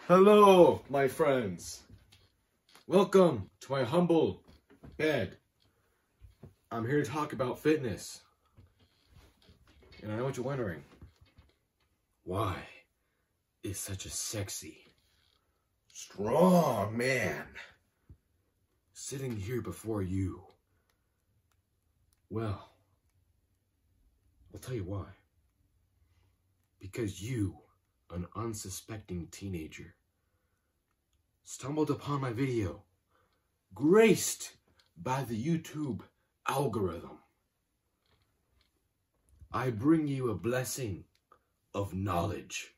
Hello, my friends. Welcome to my humble bed. I'm here to talk about fitness. And I know what you're wondering. Why is such a sexy, strong man sitting here before you? Well, I'll tell you why. Because you, an unsuspecting teenager, stumbled upon my video, graced by the YouTube algorithm. I bring you a blessing of knowledge,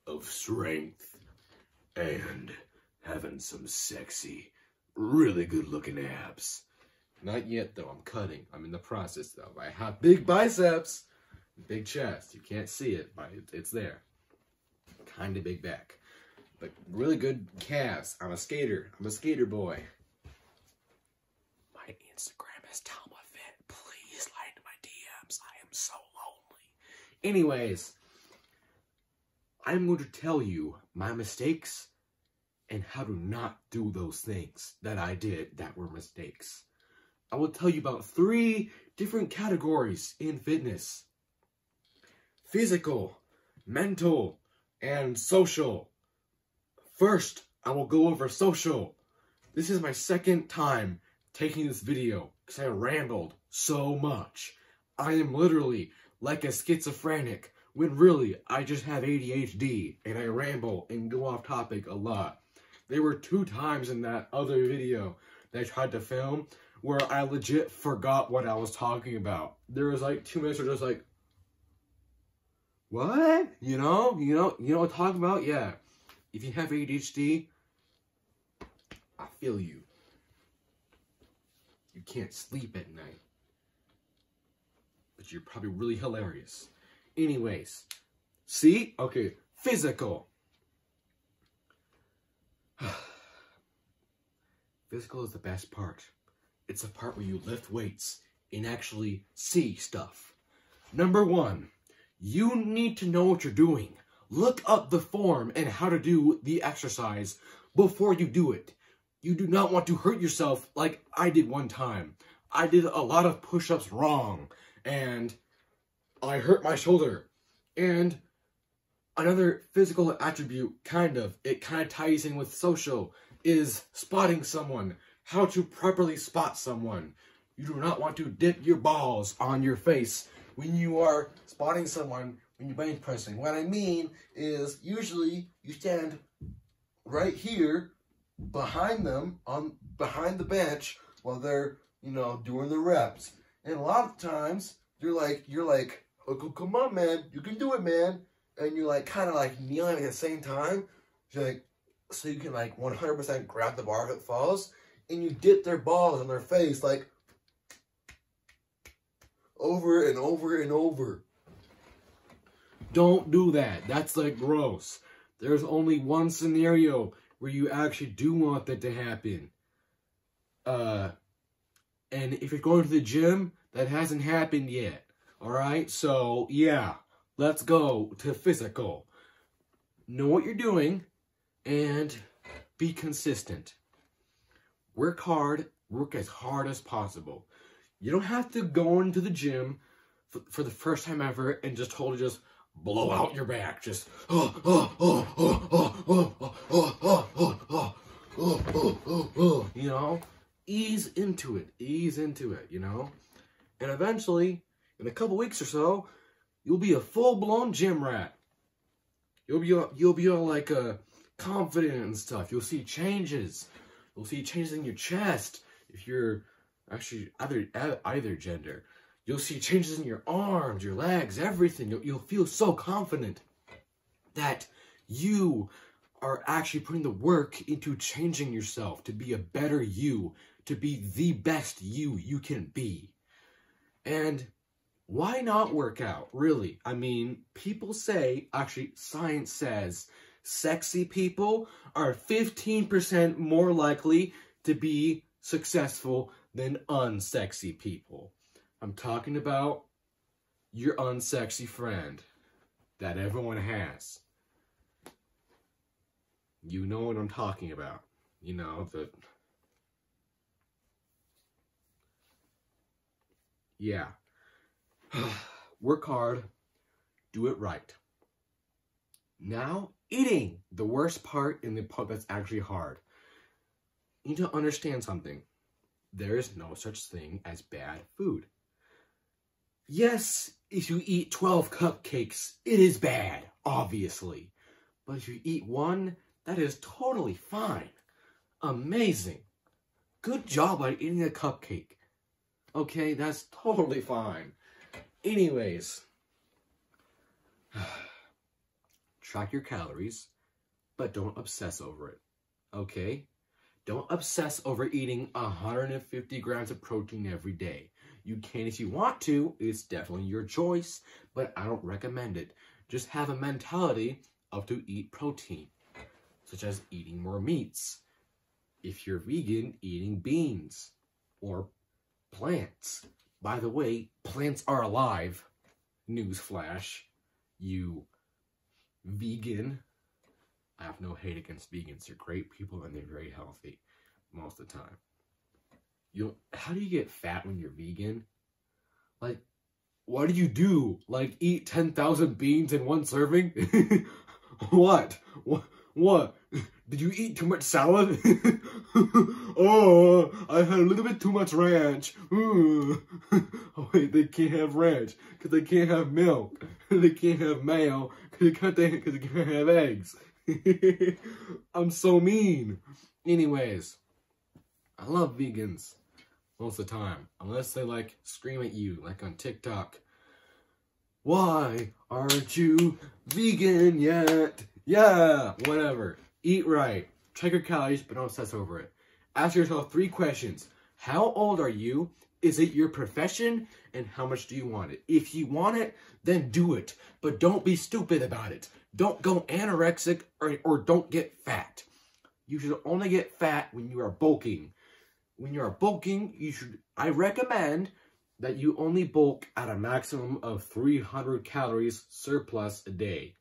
of strength, and having some sexy, really good looking abs. Not yet though, I'm cutting. I'm in the process though. I have big biceps, big chest. You can't see it, but it's there. Kind of big back. But really good calves. I'm a skater. I'm a skater boy. My Instagram is TalmaFit. Please slide into my DMs. I am so lonely. Anyways, I'm going to tell you my mistakes and how to not do those things that I did that were mistakes. I will tell you about 3 different categories in fitness: physical, mental, and social. First, I will go over social. This is my second time taking this video because I rambled so much. I am literally like a schizophrenic when really I just have ADHD and I ramble and go off topic a lot. There were 2 times in that other video that I tried to film where I legit forgot what I was talking about. There was like 2 minutes where just like, what? You know what I'm talking about? Yeah. If you have ADHD, I feel you. You can't sleep at night. But you're probably really hilarious. Anyways, see? Okay, physical. Physical is the best part. It's the part where you lift weights and actually see stuff. Number 1, you need to know what you're doing. Look up the form and how to do the exercise before you do it. You do not want to hurt yourself like I did one time. I did a lot of push-ups wrong, and I hurt my shoulder. And another physical attribute, it kind of ties in with social, is spotting someone. How to properly spot someone. You do not want to dip your balls on your face when you are spotting someone when you're bench pressing. What I mean is, usually you stand right here behind them, behind the bench, while they're, doing the reps. And a lot of times you're like, oh, come on, man, you can do it, man. And you're like kind of like kneeling at the same time, so you can like 100% grab the bar if it falls, and you dip their balls on their face like over and over and over. Don't do that. That's like gross. There's only one scenario where you actually do want that to happen. And if you're going to the gym, that hasn't happened yet. Alright? So, yeah. Let's go to physical. Know what you're doing and be consistent. Work hard. Work as hard as possible. You don't have to go into the gym for the first time ever and just totally just blow out your back. Just, ease into it, And eventually, in a couple weeks or so, you'll be a full-blown gym rat. You'll be all like confident and stuff. You'll see changes. You'll see changes in your chest if you're actually either gender. You'll see changes in your arms, your legs, everything. You'll feel so confident that you are actually putting the work into changing yourself to be a better you, to be the best you can be. And why not work out, really? I mean, people say, actually, science says, sexy people are 15% more likely to be successful than unsexy people. I'm talking about your unsexy friend that everyone has. You know what I'm talking about. You know, yeah. Work hard, do it right. Now, eating, the worst part and the part that's actually hard. You need to understand something. There is no such thing as bad food. Yes, if you eat 12 cupcakes, it is bad, obviously. But if you eat one, that is totally fine. Amazing. Good job on eating a cupcake. Okay, that's totally fine. Anyways, track your calories, but don't obsess over it. Okay? Don't obsess over eating 150 grams of protein every day. You can if you want to. It's definitely your choice, but I don't recommend it. Just have a mentality of to eat protein, such as eating more meats. If you're vegan, eating beans or plants. By the way, plants are alive. Newsflash, you vegan. I have no hate against vegans. They're great people and they're very healthy most of the time. How do you get fat when you're vegan? Like, what do you do? Like, eat 10,000 beans in one serving? What? What? Did you eat too much salad? Oh, I had a little bit too much ranch. Oh, wait, they can't have ranch because they can't have milk. They can't have mayo because they can't have eggs. I'm so mean. Anyways, I love vegans most of the time, unless they like scream at you, like on TikTok. Why aren't you vegan yet? Yeah, whatever. Eat right. Check your calories, but don't obsess over it. Ask yourself 3 questions. How old are you? Is it your profession? And how much do you want it? If you want it, then do it. But don't be stupid about it. Don't go anorexic or don't get fat. You should only get fat when you are bulking. When you are bulking, I recommend that you only bulk at a maximum of 300 calories surplus a day.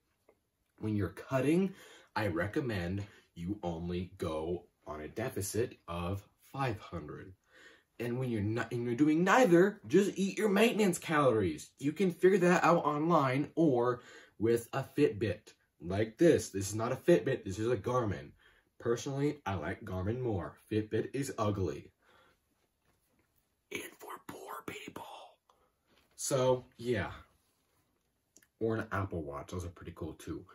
When you're cutting, I recommend you only go on a deficit of 500. And when you're doing neither, just eat your maintenance calories. You can figure that out online or with a Fitbit. Like this. This is not a Fitbit, this is a Garmin. Personally, I like Garmin more. Fitbit is ugly. And for poor people. So, yeah. Or an Apple Watch. Those are pretty cool too.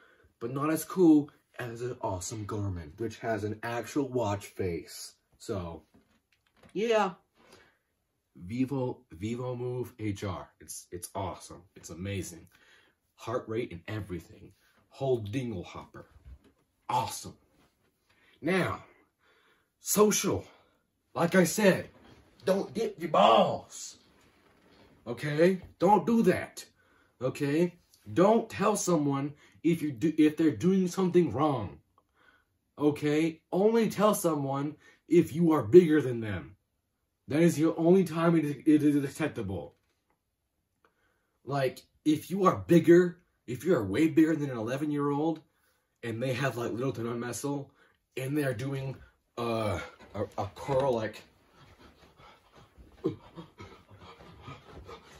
But not as cool as an awesome Garmin, which has an actual watch face. So, yeah. Vivo Move HR. It's awesome. It's amazing. Heart rate and everything. Whole dingle hopper. Awesome. Now, social. Like I said, don't dip your balls. Okay? Don't do that. Okay? Don't tell someone if they're doing something wrong. Okay? Only tell someone if you are bigger than them. That is the only time it is acceptable. Like, if you are way bigger than an 11-year-old, and they have like little to no muscle, and they're doing a curl like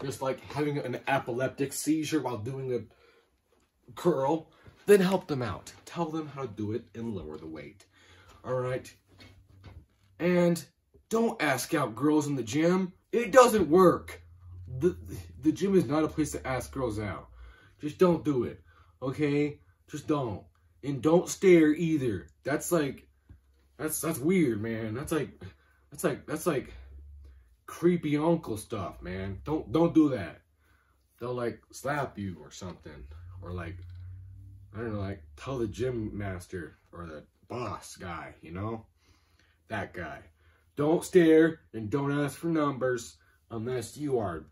just like having an epileptic seizure while doing a curl, then help them out. Tell them how to do it and lower the weight. Alright? And don't ask out girls in the gym. It doesn't work. The gym is not a place to ask girls out. Just don't do it. Okay? Just don't. And don't stare either. That's weird, man. That's like creepy uncle stuff, man. Don't do that. They'll like slap you or something. Or like, I don't know, like tell the gym master or the boss guy, you know? That guy. Don't stare and don't ask for numbers unless you are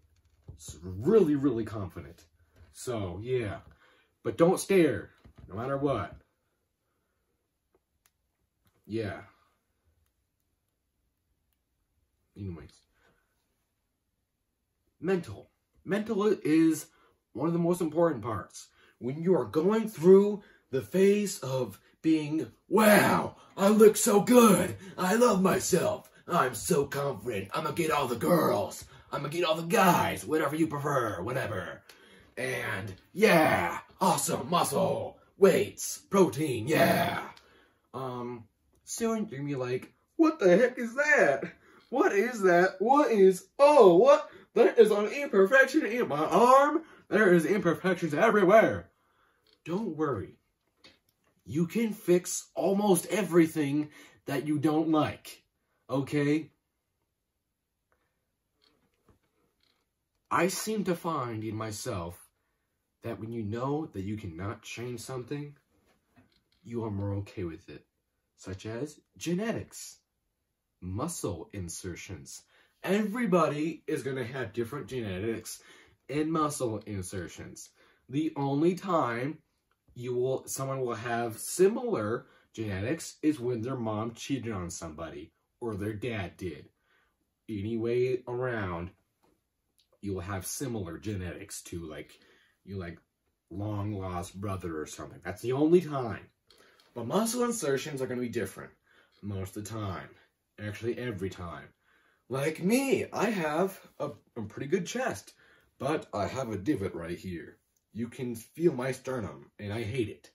really, really confident. So, yeah. But don't stare, no matter what. Yeah. Anyways. Mental. Mental is one of the most important parts. When you are going through the phase of being, wow, I look so good. I love myself. I'm so confident. I'm gonna get all the girls. I'm gonna get all the guys, whatever you prefer, whatever. And yeah, awesome muscle, weights, protein, yeah. Soon you're gonna be like, what the heck is that? What is that? What is, oh, what? There is an imperfection in my arm. There is imperfections everywhere. Don't worry. You can fix almost everything that you don't like. Okay? I seem to find in myself that when you know that you cannot change something, you are more okay with it. Such as genetics, muscle insertions. Everybody is going to have different genetics and muscle insertions. The only time someone will have similar genetics is when their mom cheated on somebody or their dad did. Any way around, you will have similar genetics to like long lost brother or something. That's the only time. But muscle insertions are going to be different most of the time. Actually, every time. Like me, I have a pretty good chest, but I have a divot right here. You can feel my sternum, and I hate it.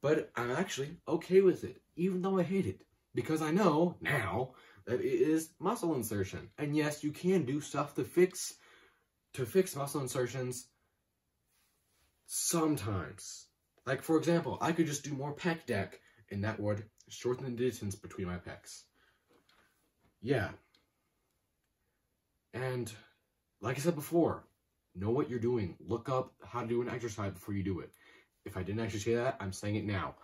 But I'm actually okay with it, even though I hate it. Because I know now that it is muscle insertion. And yes, you can do stuff to fix muscle insertions sometimes. Like, for example, I could just do more pec deck, and that would shorten the distance between my pecs. Yeah. And, like I said before, know what you're doing. Look up how to do an exercise before you do it. If I didn't actually say that, I'm saying it now.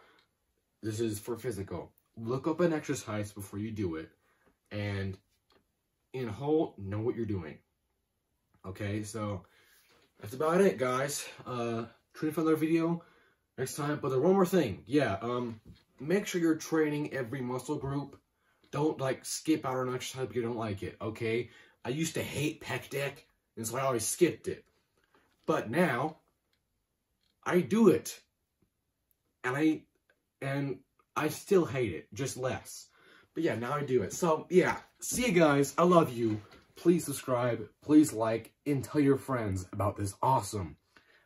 This is for physical. Look up an exercise before you do it. And, in whole, know what you're doing. Okay, so, that's about it, guys. Tune in for another video next time. But there's one more thing. Yeah, make sure you're training every muscle group. Don't, skip out on an exercise because you don't like it, okay? I used to hate pec deck, and so I always skipped it. But now, I do it. And I still hate it, just less. But yeah, now I do it. So, yeah, see you guys. I love you. Please subscribe, please like, and tell your friends about this awesome,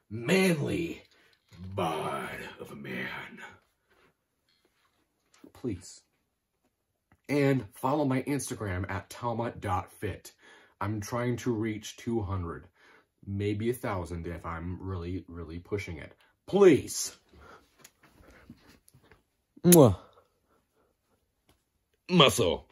manly bod of a man. Please. And follow my Instagram at talma.fit. I'm trying to reach 200. Maybe 1,000 if I'm really, really pushing it. Please. Mwah. Muscle.